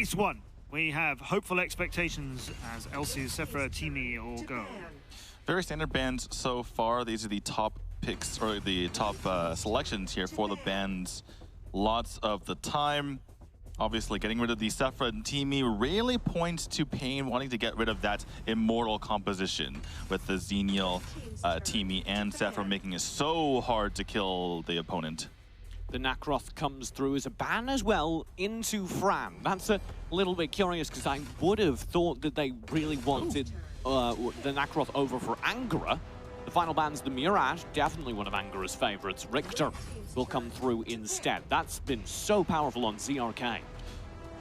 Ace1, we have hopeful expectations as Elsie, Sephra, Timi all go. Very standard bands so far. These are the top picks, or the top selections here for the bands lots of the time. Obviously, getting rid of the Sephra and Timi really points to Pain wanting to get rid of that immortal composition with the Xenial, Timi, and Sephra making it so hard to kill the opponent. The Nacroth comes through as a ban as well into Fran. That's a little bit curious because I would have thought that they really wanted the Nacroth over for Angra. The final ban's the Mirage, definitely one of Angra's favorites. Richter will come through instead. That's been so powerful on ZRK.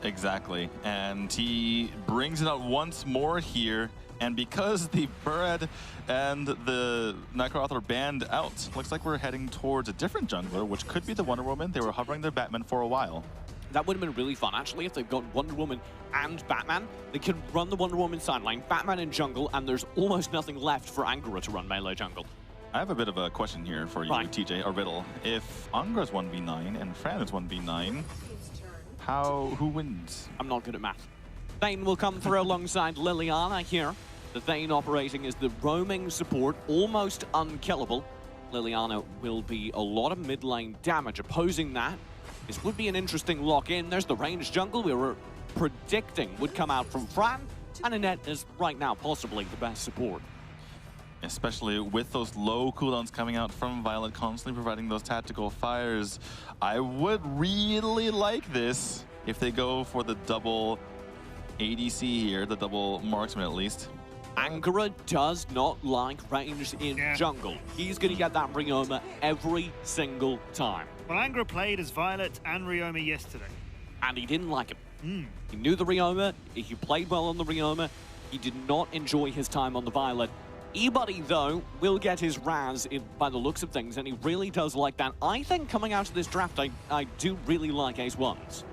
Exactly, and he brings it out once more here. And because the Burad and the Nacroth are banned out, looks like we're heading towards a different jungler, which could be the Wonder Woman. They were hovering their Batman for a while. That would have been really fun, actually, if they've got Wonder Woman and Batman. They could run the Wonder Woman sideline, Batman in jungle, and there's almost nothing left for Angra to run melee jungle. I have a bit of a question here for you, TJ, a riddle. If Angra's 1v9 and Fran is 1v9, who wins? I'm not good at math. Thane will come through alongside Liliana here. The Thane operating as the roaming support, almost unkillable. Liliana will be a lot of mid lane damage opposing that. This would be an interesting lock-in. There's the ranged jungle we were predicting would come out from Fran, and Annette is right now possibly the best support. Especially with those low cooldowns coming out from Violet, constantly providing those tactical fires. I would really like this if they go for the double ADC here, the double marksman at least. Angra does not like range in jungle. He's going to get that Ryoma every single time. Well, Angra played as Violet and Ryoma yesterday. And he didn't like him. He knew the Ryoma, he played well on the Ryoma, he did not enjoy his time on the Violet. Ebuddy, though, will get his Raz by the looks of things, and he really does like that. I think coming out of this draft, I do really like Ace1s.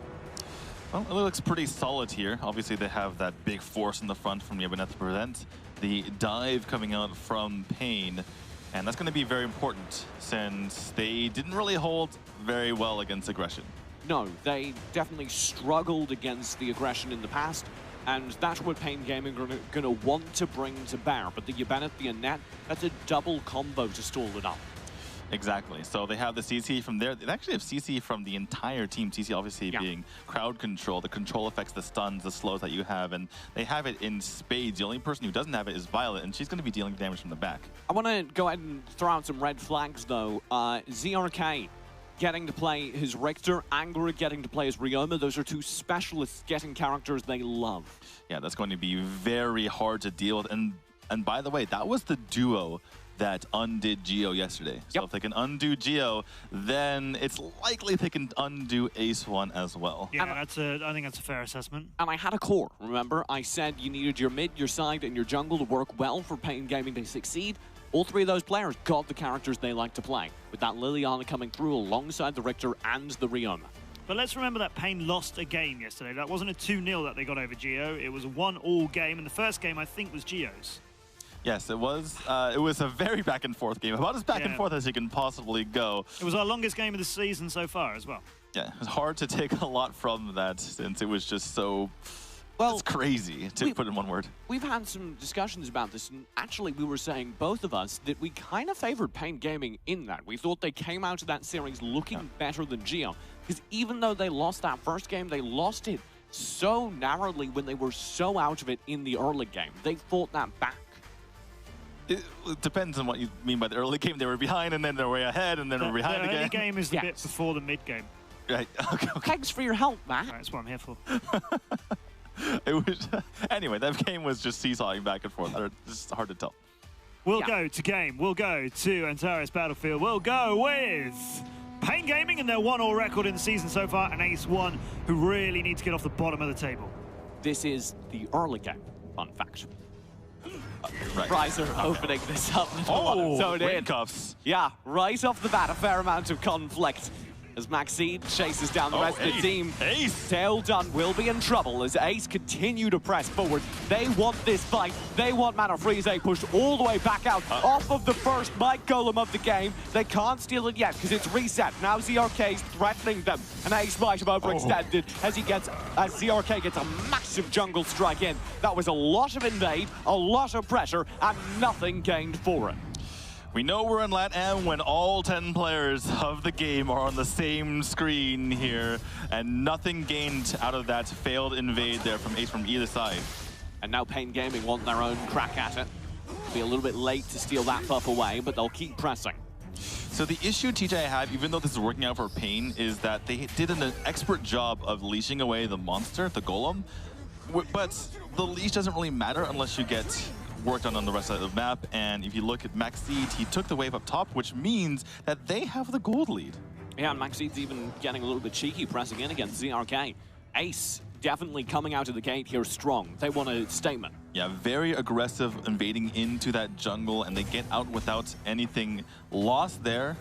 Well, it looks pretty solid here. Obviously, they have that big force in the front from Yabana to prevent the dive coming out from Pain. And that's going to be very important since they didn't really hold very well against aggression. No, they definitely struggled against the aggression in the past. And that's what Pain Gaming are going to want to bring to bear. But the Yabana, the Annette, that's a double combo to stall it up. Exactly. So they have the CC from there. They actually have CC from the entire team. CC obviously being crowd control, the control effects, the stuns, the slows that you have, and they have it in spades. The only person who doesn't have it is Violet, and she's going to be dealing damage from the back. I want to go ahead and throw out some red flags, though. ZRK getting to play his Richter, Angra getting to play his Ryoma. Those are two specialists getting characters they love. Yeah, that's going to be very hard to deal with. And by the way, that was the duo that undid Geo yesterday. So if they can undo Geo, then it's likely they can undo Ace1 as well. Yeah, I think that's a fair assessment. And I had a core, remember? I said you needed your mid, your side, and your jungle to work well for Pain Gaming to succeed. All three of those players got the characters they like to play, with that Liliana coming through alongside the Richter and the Ryoma. But let's remember that Pain lost a game yesterday. That wasn't a 2-0 that they got over Geo. It was a 1-all game, and the first game, I think, was Geo's. Yes, it was. It was a very back and forth game, about as back and forth as you can possibly go. It was our longest game of the season so far as well. Yeah, it was hard to take a lot from that since it was just so... Well, it's crazy to put in one word. We've had some discussions about this, and actually we were saying, both of us, that we kind of favored Pain Gaming in that. We thought they came out of that series looking better than Geo, because even though they lost that first game, they lost it so narrowly when they were so out of it in the early game. They fought that back. It depends on what you mean by the early game. They were behind, and then they were way ahead, and then they were behind again. The early game is the bit before the mid game. Right, okay. Thanks for your help, Matt. Right, that's what I'm here for. It was anyway, that game was just seesawing back and forth. It's hard to tell. We'll go to game. We'll go to Antares Battlefield. We'll go with Pain Gaming and their 1-all record in the season so far, and Ace1, who really need to get off the bottom of the table. This is the early game, fun fact. Right. Riser opening this up. Oh, handcuffs. Yeah, right off the bat, a fair amount of conflict. as Maxine chases down the rest of the team. Ace! Tail Dun will be in trouble as Ace continue to press forward. They want this fight. They want Mana Freeze pushed all the way back out off of the first Might Golem of the game. They can't steal it yet because it's reset. Now ZRK's threatening them, and Ace might have overextended as ZRK gets a massive jungle strike in. That was a lot of invade, a lot of pressure, and nothing gained for it. We know we're in Latam when all 10 players of the game are on the same screen here, and nothing gained out of that failed invade there from Ace from either side. And now Pain Gaming want their own crack at it. Be a little bit late to steal that buff away, but they'll keep pressing. So the issue TJ have, even though this is working out for Pain, is that they did an expert job of leashing away the monster, the golem, but the leash doesn't really matter unless you get worked on the rest of the map. And if you look at Maxide, he took the wave up top, which means that they have the gold lead. Yeah, and Maxide's even getting a little bit cheeky, pressing in against ZRK. Ace definitely coming out of the gate here strong. They want a statement. Yeah, very aggressive, invading into that jungle, and they get out without anything lost there.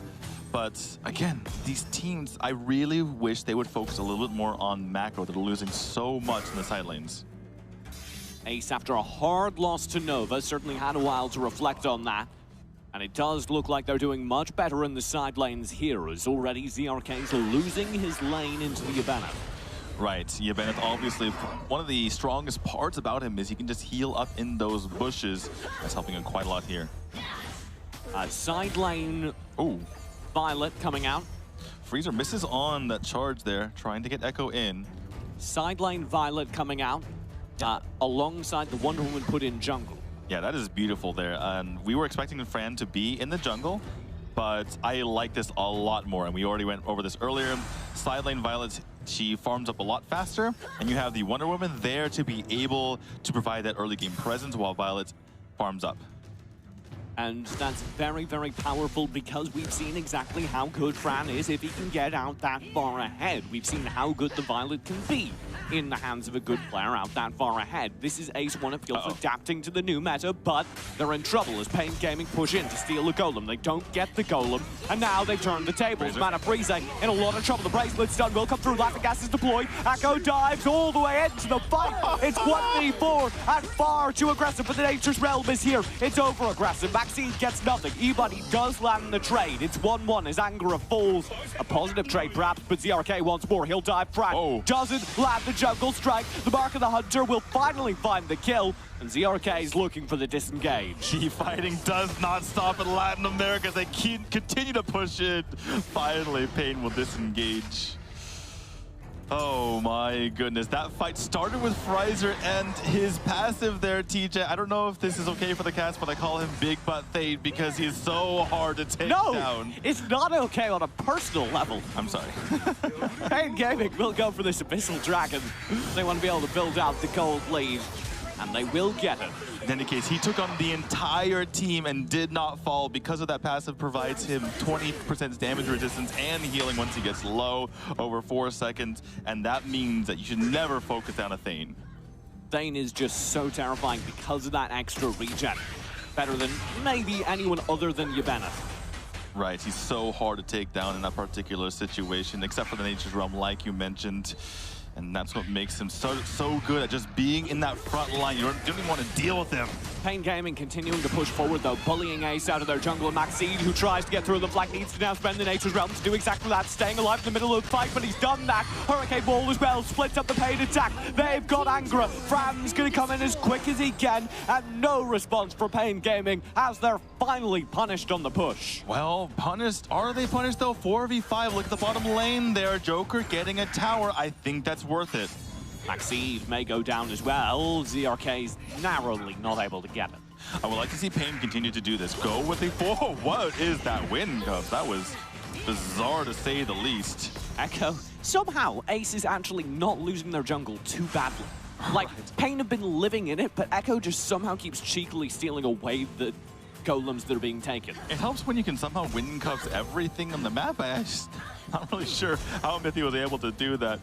But again, these teams, I really wish they would focus a little bit more on macro. They're losing so much in the side lanes. Ace, after a hard loss to Nova, certainly had a while to reflect on that. And it does look like they're doing much better in the side lanes here, as already ZRK's losing his lane into the Yabeneth. Right, Yabeneth, obviously, one of the strongest parts about him is he can just heal up in those bushes. That's helping him quite a lot here. Side lane, Violet coming out. Freezer misses on that charge there, trying to get Echo in. Side lane Violet coming out, alongside the Wonder Woman put in jungle. Yeah, that is beautiful there. And we were expecting Fran to be in the jungle, but I like this a lot more. And we already went over this earlier. Side lane Violet, she farms up a lot faster, and you have the Wonder Woman there to be able to provide that early game presence while Violet farms up. And that's very, very powerful because we've seen exactly how good Fran is if he can get out that far ahead. We've seen how good the Violet can be in the hands of a good player out that far ahead. This is Ace1, it feels adapting to the new meta, but they're in trouble as Pain Gaming push in to steal the Golem. They don't get the Golem, and now they've turned the tables. Mana Freeze in a lot of trouble. The Bracelet stun will come through. Laughing Gas is deployed. Echo dives all the way into the fight. It's 1v4 and far too aggressive, but the Nature's Realm is here. It's over aggressive. Maxine gets nothing. Ebody does land the trade. It's 1-1 as Angara falls. A positive trade perhaps, but ZRK wants more. He'll dive. Fran doesn't land the jungle strike. The Mark of the Hunter will finally find the kill, and ZRK is looking for the disengage. The fighting does not stop in Latin America. They continue to push it. Finally, Pain will disengage. Oh my goodness, that fight started with Freezer and his passive there, TJ. I don't know if this is okay for the cast, but I call him Big Butt Thade because he's so hard to take down. No, it's not okay on a personal level. I'm sorry. Pain Gaming will go for this Abyssal Dragon. They want to be able to build out the gold lead, and they will get it. In any case, he took on the entire team and did not fall. Because of that passive provides him 20% damage resistance and healing once he gets low over 4 seconds. And that means that you should never focus down a Thane. Thane is just so terrifying because of that extra regen. Better than maybe anyone other than Yabeneth. Right, he's so hard to take down in that particular situation, except for the Nature's Realm, like you mentioned. And that's what makes him so good at just being in that front line. You don't even want to deal with him. Pain Gaming continuing to push forward, though, bullying Ace out of their jungle. Maxide, who tries to get through the flank, needs to now spend the Nature's Realm to do exactly that, staying alive in the middle of the fight, but he's done that. Hurricane Ball as well, splits up the Pain attack. They've got Angra. Fran's going to come in as quick as he can, and no response for Pain Gaming as they're finally punished on the push. Well, punished. Are they punished, though? 4v5. Look at the bottom lane there. Joker getting a tower. I think that's worth it. Maxide may go down as well. ZRK's narrowly not able to get it. I would like to see Pain continue to do this. Go with a 4. What is that win, Cubs? That was bizarre to say the least. Echo. Somehow, Ace is actually not losing their jungle too badly. Like, Pain have been living in it, but Echo just somehow keeps cheekily stealing away the golems that are being taken. It helps when you can somehow win cups everything on the map. I'm not really sure how Mithy was able to do that.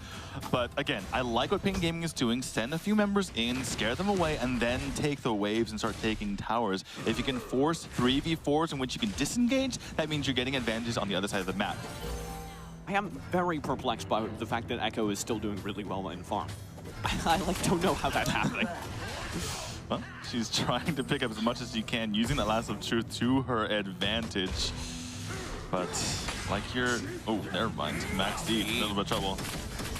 But again, I like what Pain Gaming is doing. Send a few members in, scare them away, and then take the waves and start taking towers. If you can force 3v4s in which you can disengage, that means you're getting advantages on the other side of the map. I am very perplexed by the fact that Echo is still doing really well in farm. I don't know how that's happening. Well, she's trying to pick up as much as she can, using that Lasso of Truth to her advantage. But like you're... Oh, never mind. Max D, a little bit of trouble.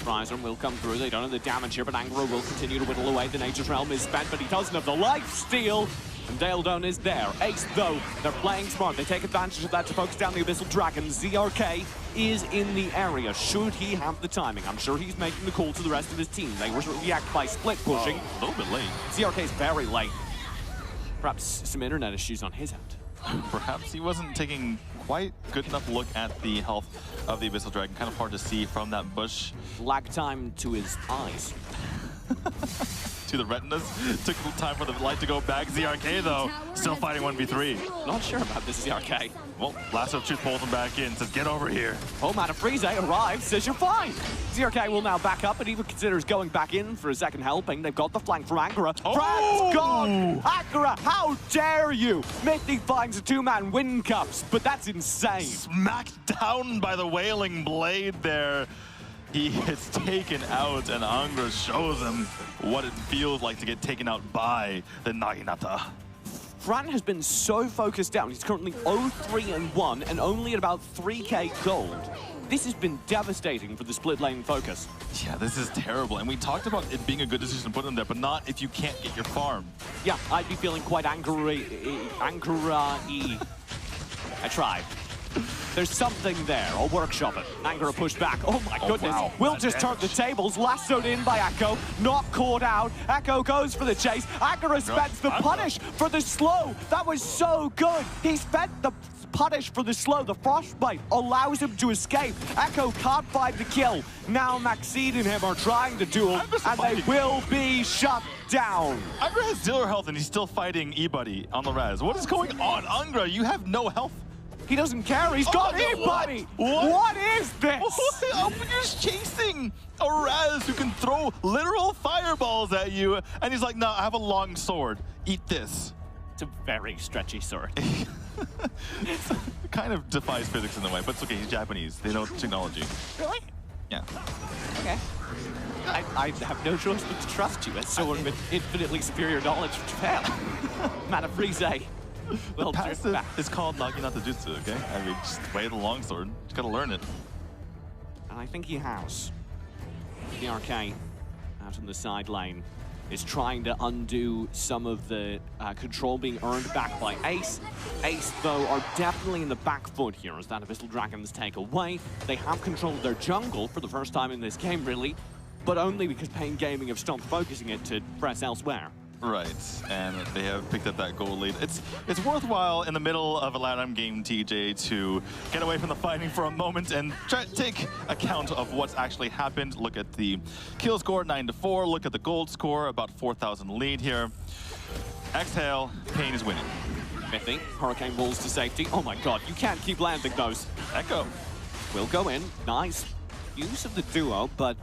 Ryzer will come through. They don't have the damage here, but Angra will continue to whittle away. The Nature's Realm is spent, but he doesn't have the life steal. And Daledon is there. Ace, though, they're playing smart. They take advantage of that to focus down the Abyssal Dragon. ZRK is in the area. Should he have the timing? I'm sure he's making the call to the rest of his team. They react by split pushing. A little bit late. ZRK is very late. Perhaps some internet issues on his end. Perhaps he wasn't taking quite good enough look at the health of the Abyssal Dragon. Kind of hard to see from that bush. Lag time to his eyes. To the retinas. Took time for the light to go back. ZRK, though, still fighting 1v3. Not sure about this ZRK. Well, Lasso of Truth pulls him back in, says, get over here. Home out of Frieze arrives, says you're fine. ZRK will now back up and even considers going back in for a second helping. They've got the flank for Angra. Oh! Fran's gone! Angra, how dare you! Mithy finds a two-man win cups, but that's insane. Smacked down by the Wailing Blade there. He gets taken out, and Angra shows him what it feels like to get taken out by the Naginata. Fran has been so focused down. He's currently 0-3-1 and only at about 3k gold. This has been devastating for the split lane focus. Yeah, this is terrible. And we talked about it being a good decision to put him there, but not if you can't get your farm. Yeah, I'd be feeling quite angry. I tried. There's something there. I'll workshop it. Angra pushed back. Oh my goodness. Wow. We'll just turn the tables. Lassoed in by Echo. Not caught out. Echo goes for the chase. Angra spends the punish for the slow. That was so good. He spent the punish for the slow. The frostbite allows him to escape. Echo can't find the kill. Now Maxine and him are trying to duel, and they will be shut down. Angra has 0 health, and he's still fighting E-Buddy on the res. What is going on, Angra? You have no health. He doesn't care. He's got E-Buddy. What is this? You're just chasing a Raz who can throw literal fireballs at you, and he's like, no, I have a long sword. Eat this. It's a very stretchy sword. Kind of defies physics in a way, but it's okay. He's Japanese. They know technology. Really? Yeah. Okay. I have no choice but to trust you as someone with infinitely superior knowledge of Japan. Mana Frieze. Well, passive is called Naginata Jutsu, okay? I mean, just way the longsword. Just gotta learn it. And I think he has. The RK out in the side lane is trying to undo some of the control being earned back by Ace. Ace, though, are definitely in the back foot here as that Abyssal Dragons take away. They have controlled their jungle for the first time in this game, really, but only because Pain Gaming have stopped focusing it to press elsewhere. Right, and they have picked up that goal lead. It's worthwhile in the middle of a Latam game, TJ, to get away from the fighting for a moment and try to take account of what's actually happened. Look at the kill score, 9-4. Look at the gold score, about 4,000 lead here. Exhale, Pain is winning. Mithy, Hurricane Balls to safety. Oh my god, you can't keep landing those. Echo will go in. Nice use of the duo, but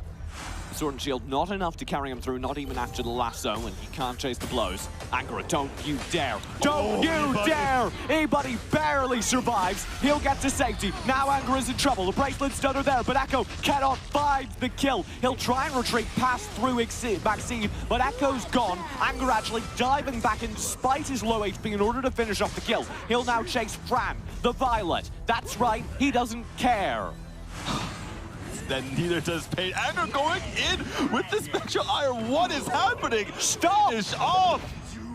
Sword and Shield not enough to carry him through, not even after the lasso, and he can't chase the blows. Angra, don't you dare. Don't you dare! E-Buddy barely survives. He'll get to safety. Now Angra is in trouble. The bracelet's done her there, but Echo cannot find the kill. He'll try and retreat past through Maxine, but Echo's gone. Angra actually diving back in despite his low HP in order to finish off the kill. He'll now chase Fran, the Violet. That's right, he doesn't care. Then neither does Pain. Angra going in with the Spectral Iron. What is happening? Stop! Finish off!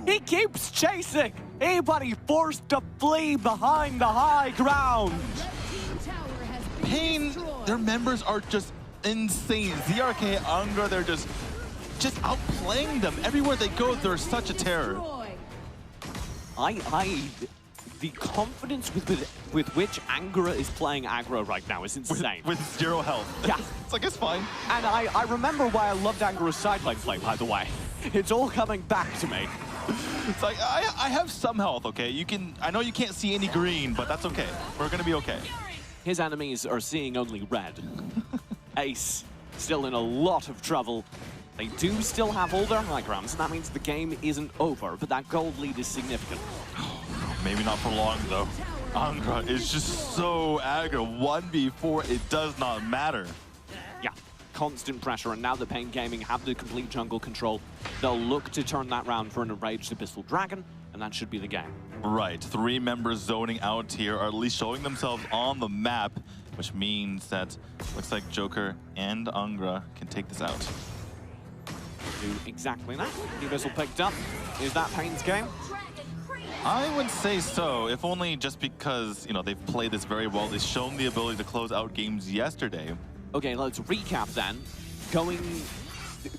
He keeps chasing. E-Buddy forced to flee behind the high ground. Pain, their members are just insane. ZRK, Angra, they're just outplaying them. Everywhere they go, they're such a terror. The confidence with which Angra is playing aggro right now is insane. With 0 health. Yeah. It's like, it's fine. And I remember why I loved Angra's sideline play, by the way. It's all coming back to me. It's like, I have some health, okay? I know you can't see any green, but that's okay. We're gonna be okay. His enemies are seeing only red. Ace, still in a lot of trouble. They do still have all their high grounds, and that means the game isn't over, but that gold lead is significant. Maybe not for long, though. Angra is just so aggro. 1v4, it does not matter. Yeah, constant pressure, and now that Pain Gaming have the complete jungle control, they'll look to turn that round for an enraged Abyssal Dragon, and that should be the game. Right, 3 members zoning out here, or at least showing themselves on the map, which means that looks like Joker and Angra can take this out. Do exactly that. The Abyssal picked up. Is that Pain's game? I would say so, if only just because, you know, they've played this very well. They've shown the ability to close out games yesterday. Okay, let's recap then.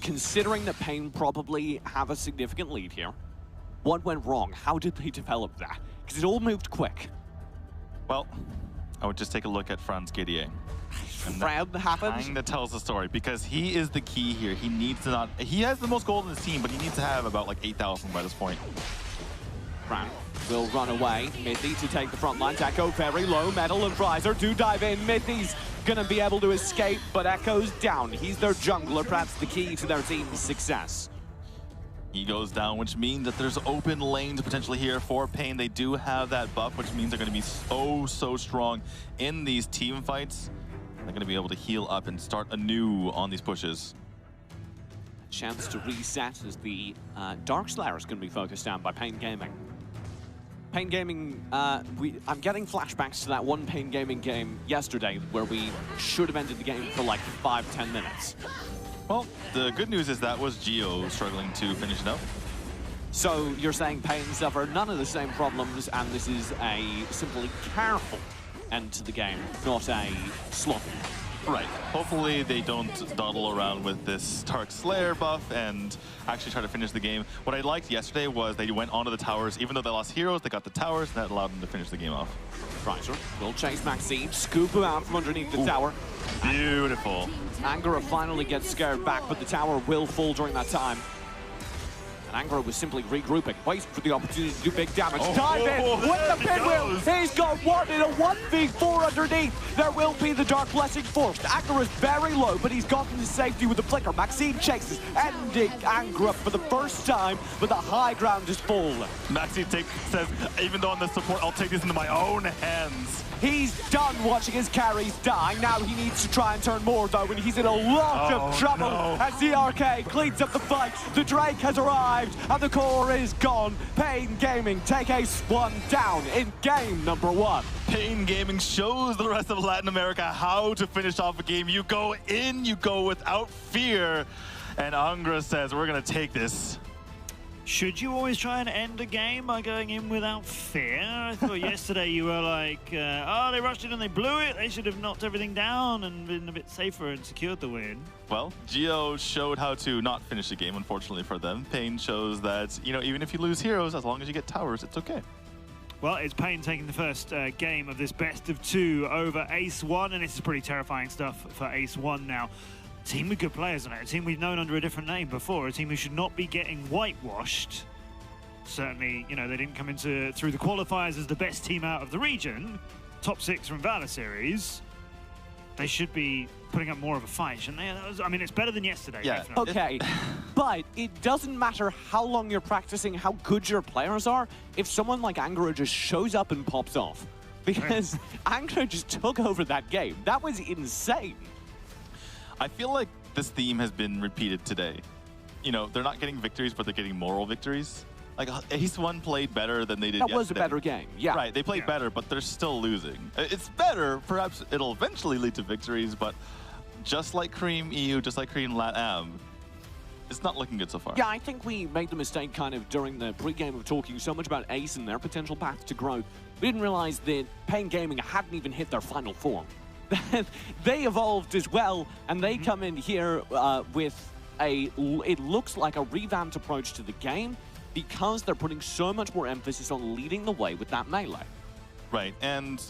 Considering that Pain probably have a significant lead here, what went wrong? How did they develop that? Because it all moved quick. Well, I would just take a look at Franz Gidier. Fred happened. Kinda tells the story, because he is the key here. He needs to not... He has the most gold in his team, but he needs to have about like 8,000 by this point. Fran will run away. Mithy to take the front line. Echo very low. Metal and Fryzer do dive in. Mithy's gonna be able to escape, but Echo's down. He's their jungler, perhaps the key to their team's success. He goes down, which means that there's open lanes potentially here for Pain. They do have that buff, which means they're going to be so strong in these team fights. They're going to be able to heal up and start anew on these pushes. Chance to reset as the Dark Slayer is going to be focused on by Pain Gaming. Pain Gaming, I'm getting flashbacks to that one Pain Gaming game yesterday where we should have ended the game for like 5-10 minutes. Well, the good news is that was Geo struggling to finish it up. So you're saying Pain suffered none of the same problems, and this is a simply careful end to the game, not a sloppy. Right. Hopefully they don't dawdle around with this Dark Slayer buff and actually try to finish the game. What I liked yesterday was they went onto the towers. Even though they lost heroes, they got the towers, and that allowed them to finish the game off. Fryzer will chase Maxine, scoop him out from underneath the tower. Beautiful. Angra finally gets scared back, but the tower will fall during that time. And Angra was simply regrouping, waiting for the opportunity to do big damage. Dive in with the pinwheel. He's got one in a 1v4 underneath. There will be the Dark Blessing forced. Angra is very low, but he's gotten to safety with the flicker. Maxine chases, ending Angra for the first time, but the high ground is full. Maxine says, even though I'm the support, I'll take this into my own hands. He's done watching his carries die. Now he needs to try and turn more, though, and he's in a lot of trouble as DRK cleans up the fight. The Drake has arrived, and the core is gone. Pain Gaming take Ace1 down in game number 1. Pain Gaming shows the rest of Latin America how to finish off a game. You go in, you go without fear, and Angra says, we're going to take this. Should you always try and end a game by going in without fear? I thought yesterday you were like, oh, they rushed in and they blew it. They should have knocked everything down and been a bit safer and secured the win. Well, Geo showed how to not finish the game, unfortunately for them. Pain shows that, you know, even if you lose heroes, as long as you get towers, it's okay. Well, it's Pain taking the first game of this best of 2 over Ace1, and this is pretty terrifying stuff for Ace1 now. Team with good players on it, a team we've known under a different name before, a team who should not be getting whitewashed. Certainly, you know, they didn't come into through the qualifiers as the best team out of the region, top 6 from Vale series. They should be putting up more of a fight, shouldn't they? I mean, it's better than yesterday. Yeah. Definitely. Okay, but it doesn't matter how long you're practicing, how good your players are, if someone like Angra just shows up and pops off. Because Angra just took over that game. That was insane. I feel like this theme has been repeated today. You know, they're not getting victories, but they're getting moral victories. Like, Ace1 played better than they did yesterday. That was a better game, yeah. Right, they played better, but they're still losing. It's better, perhaps it'll eventually lead to victories, but just like Cream EU, just like Cream Latam, it's not looking good so far. Yeah, I think we made the mistake kind of during the pre-game of talking so much about Ace and their potential path to growth. We didn't realize that Pain Gaming hadn't even hit their final form. They evolved as well, and they come in here with it looks like a revamped approach to the game because they're putting so much more emphasis on leading the way with that melee. Right, and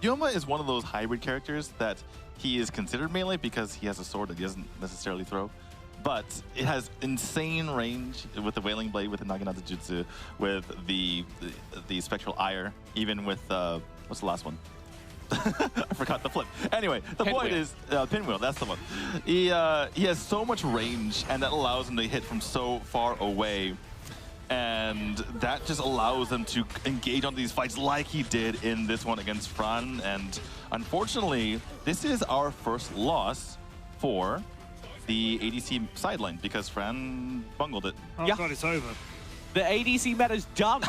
Yoma is one of those hybrid characters that he is considered melee because he has a sword that he doesn't necessarily throw, but it has insane range with the Wailing Blade, with the Naginata Jutsu, with the Spectral Ire, even with, what's the last one? I forgot the flip. Anyway, the point is, Pinwheel, that's the one. He has so much range, and that allows him to hit from so far away. And that just allows them to engage on these fights like he did in this one against Fran. And unfortunately, this is our first loss for the ADC sideline because Fran bungled it. Oh Yeah. God, it's over. The ADC meta's done.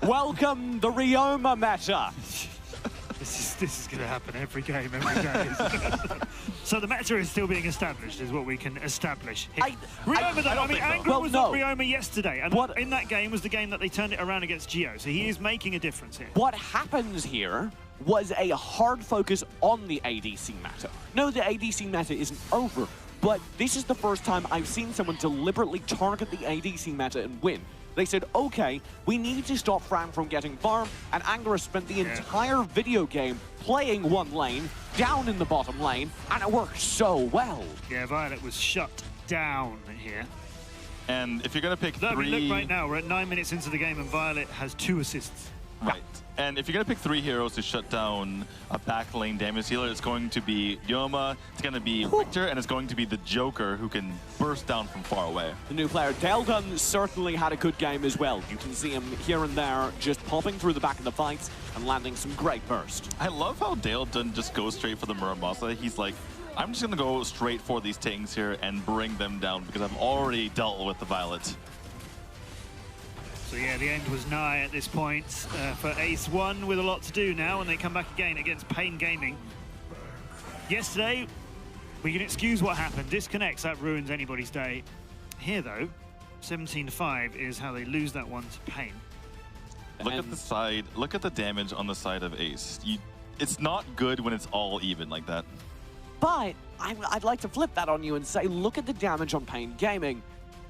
Welcome the Ryoma meta. This is going to happen every game, every day. So the meta is still being established, is what we can establish here. Ryoma, though, I mean, Angra was not Ryoma yesterday, and in that game was the game that they turned it around against Geo, so he is making a difference here. What happens here was a hard focus on the ADC meta. No, the ADC meta isn't over, but this is the first time I've seen someone deliberately target the ADC meta and win. They said, okay, we need to stop Fran from getting farm, and Angra spent the entire video game playing one lane, down in the bottom lane, and it worked so well. Yeah, Violet was shut down here. And if you're going to pick three... Look right now, we're at 9 minutes into the game, and Violet has 2 assists. Right. And if you're going to pick 3 heroes to shut down a back lane damage dealer, it's going to be Ryoma, it's going to be Victor, and it's going to be the Joker who can burst down from far away. The new player, Deldun, certainly had a good game as well. You can see him here and there just popping through the back of the fights and landing some great burst. I love how Deldun just goes straight for the Muramasa. He's like, I'm just going to go straight for these tanks here and bring them down because I've already dealt with the Violet. So yeah, the end was nigh at this point for Ace1 with a lot to do now, and they come back again against Pain Gaming. Yesterday, we can excuse what happened. Disconnects, that ruins anybody's day. Here though, 17-5 is how they lose that one to Pain. Look at the side, look at the damage on the side of Ace. It's not good when it's all even like that. But I'd like to flip that on you and say, look at the damage on Pain Gaming.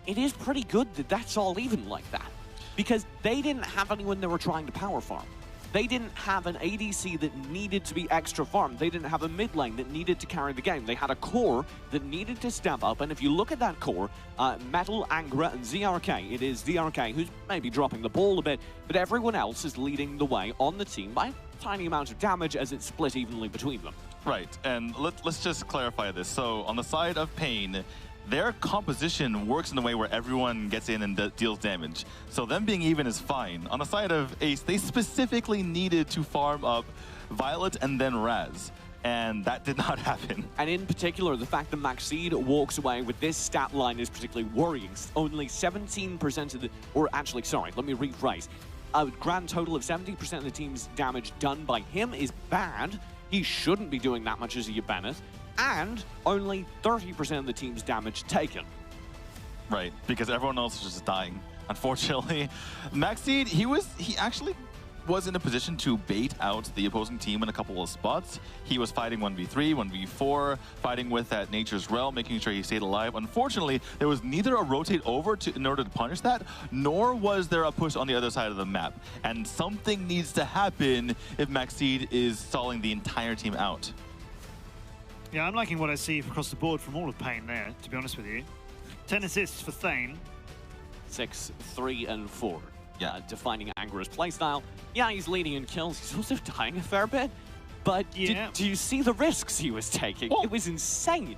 It is pretty good that that's all even like that. Because they didn't have anyone they were trying to power farm. They didn't have an ADC that needed to be extra farmed. They didn't have a mid lane that needed to carry the game. They had a core that needed to step up, and if you look at that core, Metal, Angra, and ZRK, it is ZRK who's maybe dropping the ball a bit, but everyone else is leading the way on the team by a tiny amount of damage as it's split evenly between them. Right, and let's just clarify this. So on the side of Pain, their composition works in a way where everyone gets in and deals damage. So them being even is fine. On the side of Ace, they specifically needed to farm up Violet and then Raz. And that did not happen. And in particular, the fact that Maxide walks away with this stat line is particularly worrying. Only 17% of the, or actually, sorry, let me rephrase. A grand total of 70% of the team's damage done by him is bad. He shouldn't be doing that much as a Bennett. And only 30% of the team's damage taken. Right, because everyone else is just dying. Unfortunately, Maxide, he actually was in a position to bait out the opposing team in a couple of spots. He was fighting 1v3, 1v4, fighting with that Nature's Realm, making sure he stayed alive. Unfortunately, there was neither a rotate over in order to punish that, nor was there a push on the other side of the map. And something needs to happen if Maxide is stalling the entire team out. Yeah, I'm liking what I see across the board from all of Pain there, to be honest with you. 10 assists for Thane. 6, 3, and 4. Yeah. Defining Angra's playstyle. Yeah, he's leading in kills. He's also dying a fair bit. But yeah. Do you see the risks he was taking? It was insane.